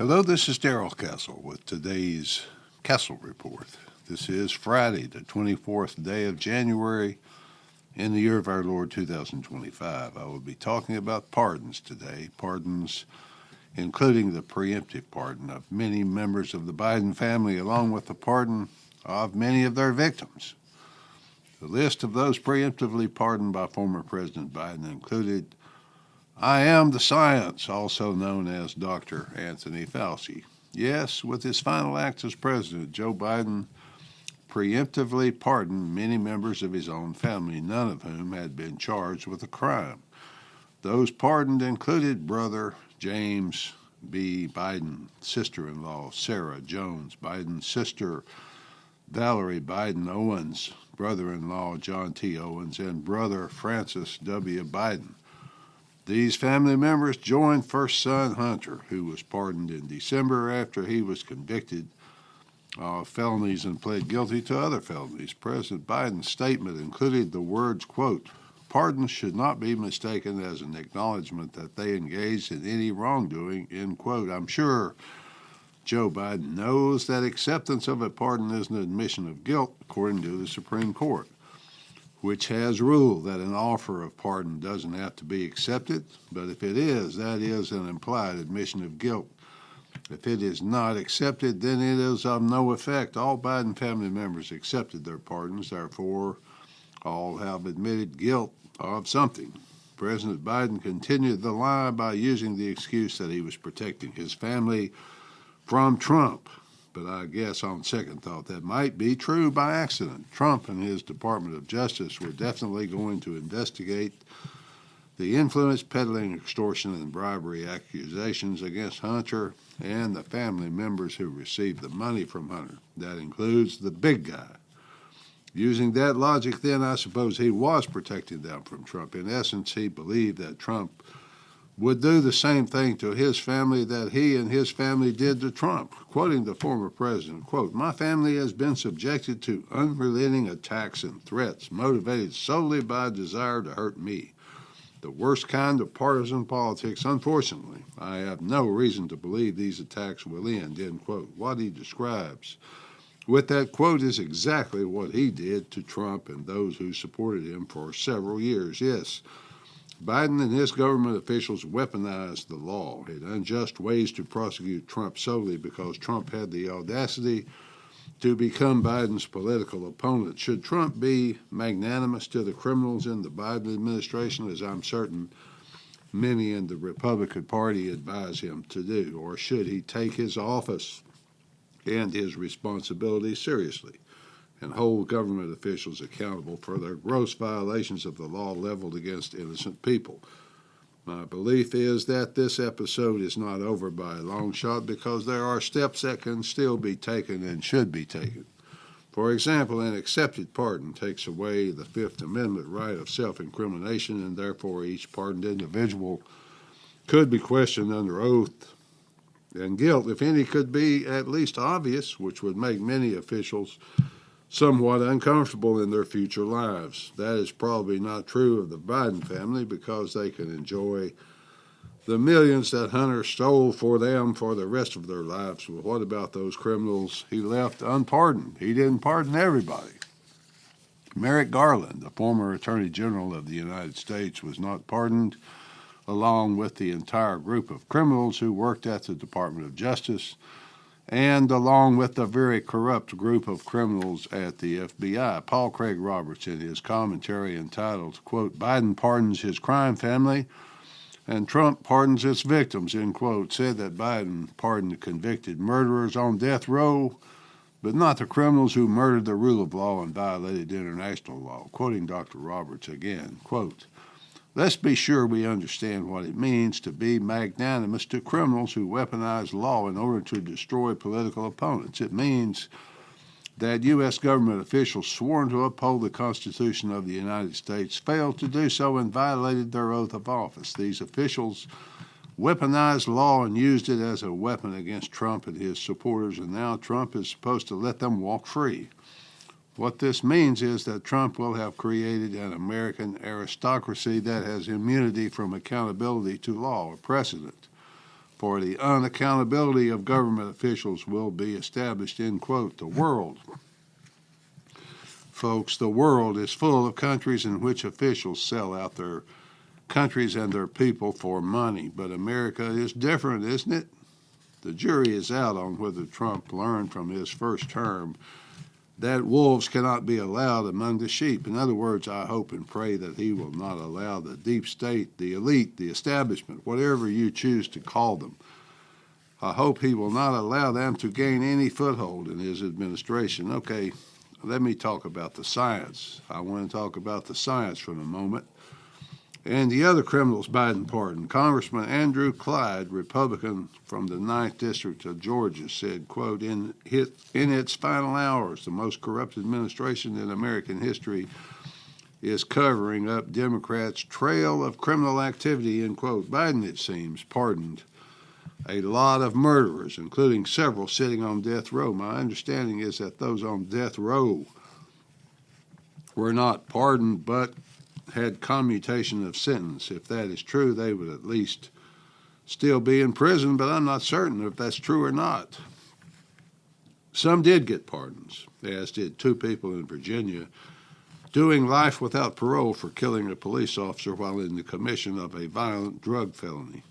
Hello, this is Darrell Castle with today's Castle Report. This is Friday, the 24th day of January in the year of our Lord 2025. I will be talking about pardons today, pardons including the preemptive pardon of many members of the Biden family, along with the pardon of many of their victims. The list of those preemptively pardoned by former President Biden included I am the science, also known as Dr. Anthony Fauci. Yes, with his final act as president, Joe Biden preemptively pardoned many members of his own family, none of whom had been charged with a crime. Those pardoned included brother James B. Biden, sister-in-law Sara Jones Biden, sister Valerie Biden Owens, brother-in-law John T. Owens, and brother Francis W. Biden. These family members joined first son Hunter, who was pardoned in December after he was convicted of felonies and pled guilty to other felonies. President Biden's statement included the words, quote, pardons should not be mistaken as an acknowledgement that they engaged in any wrongdoing, end quote. I'm sure Joe Biden knows that acceptance of a pardon is an admission of guilt, according to the Supreme Court, which has ruled that an offer of pardon doesn't have to be accepted, but if it is, that is an implied admission of guilt. If it is not accepted, then it is of no effect. All Biden family members accepted their pardons, therefore all have admitted guilt of something. President Biden continued the lie by using the excuse that he was protecting his family from Trump. But I guess on second thought, that might be true by accident. Trump and his Department of Justice were definitely going to investigate the influence, peddling, extortion, and bribery accusations against Hunter and the family members who received the money from Hunter. That includes the big guy. Using that logic, then, I suppose he was protecting them from Trump. In essence, he believed that Trump would do the same thing to his family that he and his family did to Trump. Quoting the former president, quote, my family has been subjected to unrelenting attacks and threats motivated solely by a desire to hurt me. The worst kind of partisan politics, unfortunately. I have no reason to believe these attacks will end, end quote. What he describes with that quote is exactly what he did to Trump and those who supported him for several years. Yes, Biden and his government officials weaponized the law in unjust ways to prosecute Trump solely because Trump had the audacity to become Biden's political opponent. Should Trump be magnanimous to the criminals in the Biden administration, as I'm certain many in the Republican Party advise him to do, or should he take his office and his responsibilities seriously and hold government officials accountable for their gross violations of the law leveled against innocent people? My belief is that this episode is not over by a long shot because there are steps that can still be taken and should be taken. For example, an accepted pardon takes away the Fifth Amendment right of self-incrimination, and therefore each pardoned individual could be questioned under oath, and guilt, if any, could be at least obvious, which would make many officials somewhat uncomfortable in their future lives. That is probably not true of the Biden family because they can enjoy the millions that Hunter stole for them for the rest of their lives. Well, what about those criminals he left unpardoned? He didn't pardon everybody. Merrick Garland, the former Attorney General of the United States, was not pardoned, along with the entire group of criminals who worked at the Department of Justice, and along with the very corrupt group of criminals at the FBI. Paul Craig Roberts, in his commentary entitled, quote, Biden pardons his crime family and Trump pardons its victims, end quote, said that Biden pardoned convicted murderers on death row, but not the criminals who murdered the rule of law and violated international law. Quoting Dr. Roberts again, quote, let's be sure we understand what it means to be magnanimous to criminals who weaponize law in order to destroy political opponents. It means that U.S. government officials sworn to uphold the Constitution of the United States failed to do so and violated their oath of office. These officials weaponized law and used it as a weapon against Trump and his supporters, and now Trump is supposed to let them walk free. What this means is that Trump will have created an American aristocracy that has immunity from accountability to law, a precedent for the unaccountability of government officials will be established, end quote. The world, folks, the world is full of countries in which officials sell out their countries and their people for money. But America is different, isn't it? The jury is out on whether Trump learned from his first term that wolves cannot be allowed among the sheep. In other words, I hope and pray that he will not allow the deep state, the elite, the establishment, whatever you choose to call them, I hope he will not allow them to gain any foothold in his administration. Okay, let me talk about the science. I want to talk about the science for a moment. And the other criminals Biden pardoned, Congressman Andrew Clyde, Republican from the 9th District of Georgia, said, quote, in its final hours, the most corrupt administration in American history is covering up Democrats' trail of criminal activity, end quote. Biden, it seems, pardoned a lot of murderers, including several sitting on death row. My understanding is that those on death row were not pardoned, but had commutation of sentence. If that is true, they would at least still be in prison, but I'm not certain if that's true or not. Some did get pardons, as did two people in Virginia doing life without parole for killing a police officer while in the commission of a violent drug felony.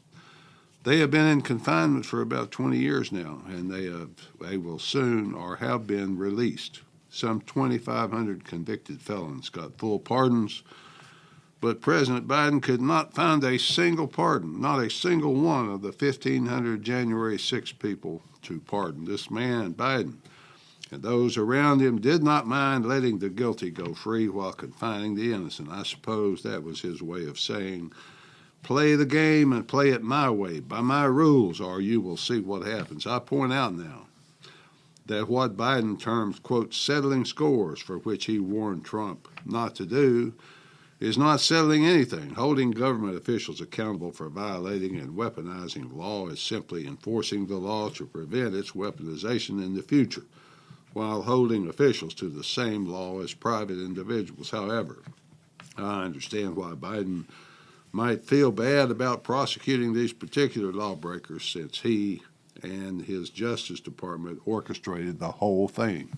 They have been in confinement for about 20 years now, and they will soon or have been released. Some 2,500 convicted felons got full pardons, but President Biden could not find a single pardon, not a single one of the 1,500 January 6 people to pardon. This man, Biden, and those around him did not mind letting the guilty go free while confining the innocent. I suppose that was his way of saying, play the game and play it my way, by my rules, or you will see what happens. I point out now that what Biden terms, quote, settling scores, for which he warned Trump not to do, is not settling anything. Holding government officials accountable for violating and weaponizing law is simply enforcing the law to prevent its weaponization in the future, while holding officials to the same law as private individuals. However, I understand why Biden might feel bad about prosecuting these particular lawbreakers, since he and his Justice Department orchestrated the whole thing.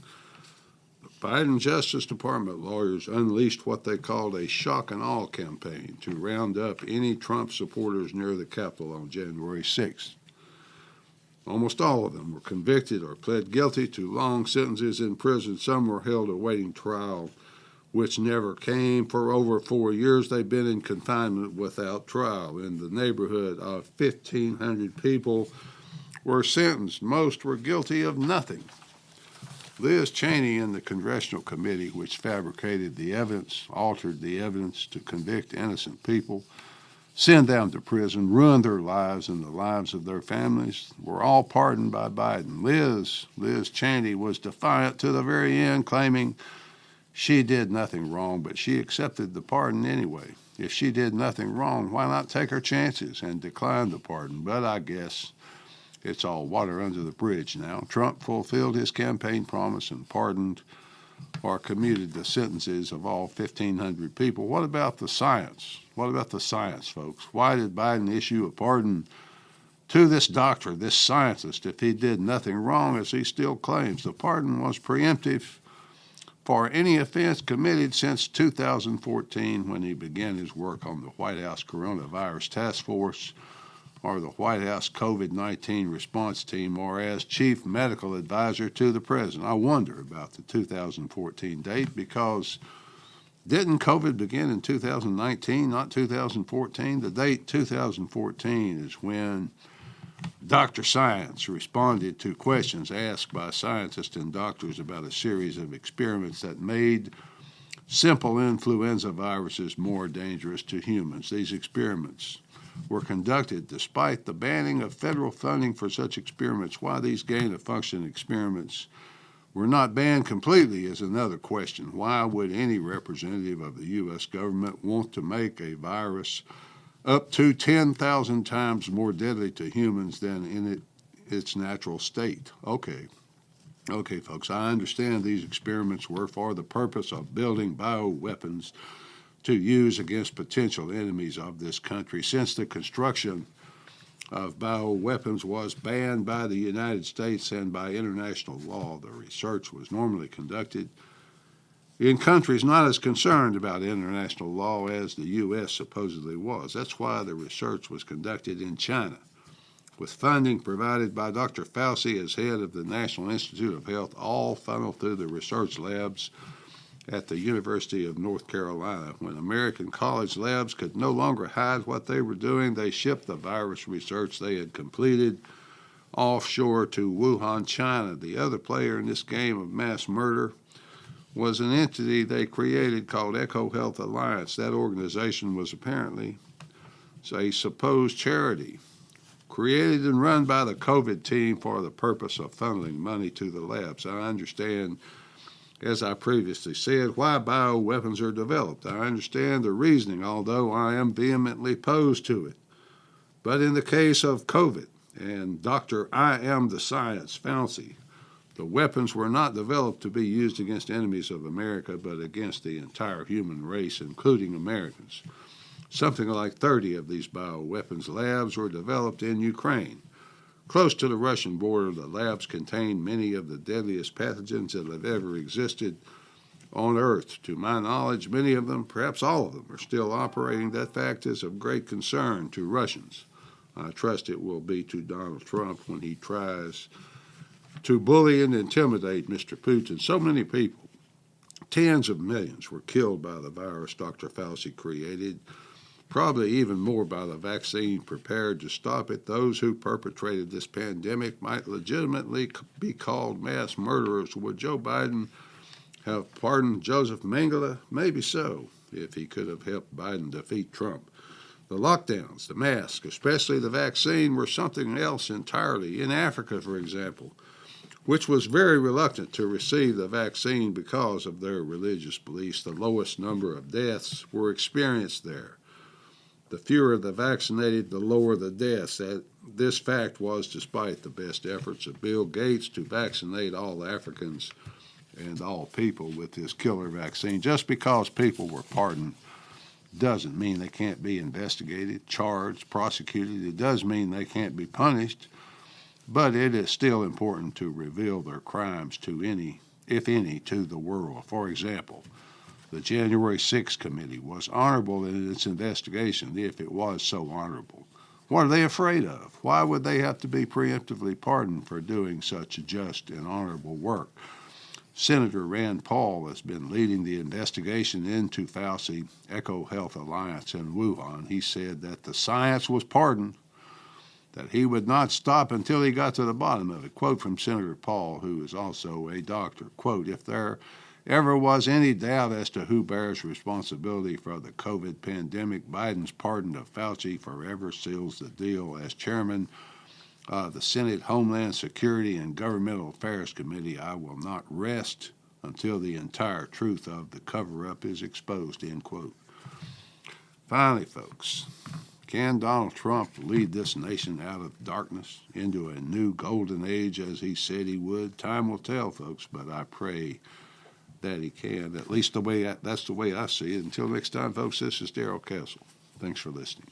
Biden Justice Department lawyers unleashed what they called a shock and awe campaign to round up any Trump supporters near the Capitol on January 6th. Almost all of them were convicted or pled guilty to long sentences in prison. Some were held awaiting trial, which never came. For over 4 years, they've been in confinement without trial. In the neighborhood of 1,500 people were sentenced. Most were guilty of nothing. Liz Cheney and the Congressional Committee, which fabricated the evidence, altered the evidence to convict innocent people, send them to prison, ruin their lives and the lives of their families, were all pardoned by Biden. Liz Cheney was defiant to the very end, claiming she did nothing wrong, but she accepted the pardon anyway. If she did nothing wrong, why not take her chances and decline the pardon? But I guess it's all water under the bridge now. Trump fulfilled his campaign promise and pardoned or commuted the sentences of all 1,500 people. What about the science? What about the science, folks? Why did Biden issue a pardon to this doctor, this scientist, if he did nothing wrong, as he still claims? The pardon was preemptive for any offense committed since 2014, when he began his work on the White House Coronavirus Task Force, or the White House COVID-19 response team, or as chief medical advisor to the president. I wonder about the 2014 date, because didn't COVID begin in 2019, not 2014? The date 2014 is when Dr. Science responded to questions asked by scientists and doctors about a series of experiments that made simple influenza viruses more dangerous to humans. These experiments were conducted despite the banning of federal funding for such experiments. Why these gain-of-function experiments were not banned completely is another question. Why would any representative of the U.S. government want to make a virus up to 10,000 times more deadly to humans than in its natural state? Okay, folks, I understand these experiments were for the purpose of building bioweapons to use against potential enemies of this country. Since the construction of bioweapons was banned by the United States and by international law. The research was normally conducted in countries not as concerned about international law as the U.S. supposedly was. That's why the research was conducted in China, with funding provided by Dr. Fauci as head of the National Institute of Health, all funneled through the research labs at the University of North Carolina. When American college labs could no longer hide what they were doing, they shipped the virus research they had completed offshore to Wuhan, China. The other player in this game of mass murder was an entity they created called EcoHealth Alliance. That organization was apparently a supposed charity created and run by the COVID team for the purpose of funneling money to the labs. I understand, as I previously said, why bioweapons are developed. I understand the reasoning, although I am vehemently opposed to it. But in the case of COVID and Dr. I am the science, Fauci, the weapons were not developed to be used against enemies of America, but against the entire human race, including Americans. Something like 30 of these bioweapons labs were developed in Ukraine. Close to the Russian border, the labs contain many of the deadliest pathogens that have ever existed on Earth. To my knowledge, many of them, perhaps all of them, are still operating. That fact is of great concern to Russians. I trust it will be to Donald Trump when he tries to bully and intimidate Mr. Putin. So many people, tens of millions, were killed by the virus Dr. Fauci created, probably even more by the vaccine prepared to stop it. Those who perpetrated this pandemic might legitimately be called mass murderers. Would Joe Biden have pardoned Joseph Mengele? Maybe so, if he could have helped Biden defeat Trump. The lockdowns, the mask, especially the vaccine, were something else entirely. In Africa, for example, which was very reluctant to receive the vaccine because of their religious beliefs, the lowest number of deaths were experienced there. The fewer the vaccinated, the lower the deaths. This fact was despite the best efforts of Bill Gates to vaccinate all Africans and all people with this killer vaccine. Just because people were pardoned doesn't mean they can't be investigated, charged, prosecuted. It does mean they can't be punished, but it is still important to reveal their crimes to any, if any, to the world. For example, the January 6th committee was honorable in its investigation, if it was so honorable. What are they afraid of? Why would they have to be preemptively pardoned for doing such just and honorable work? Senator Rand Paul has been leading the investigation into Fauci EcoHealth Alliance in Wuhan. He said that the science was pardoned, that he would not stop until he got to the bottom of it. Quote from Senator Paul, who is also a doctor. Quote, if there ever was any doubt as to who bears responsibility for the COVID pandemic, Biden's pardon of Fauci forever seals the deal. As chairman of the Senate Homeland Security and Governmental Affairs Committee, I will not rest until the entire truth of the cover-up is exposed, end quote. Finally, folks, can Donald Trump lead this nation out of darkness into a new golden age as he said he would? Time will tell, folks, but I pray that he can. At least that's the way I see it. Until next time, folks, this is Darrell Castle. Thanks for listening.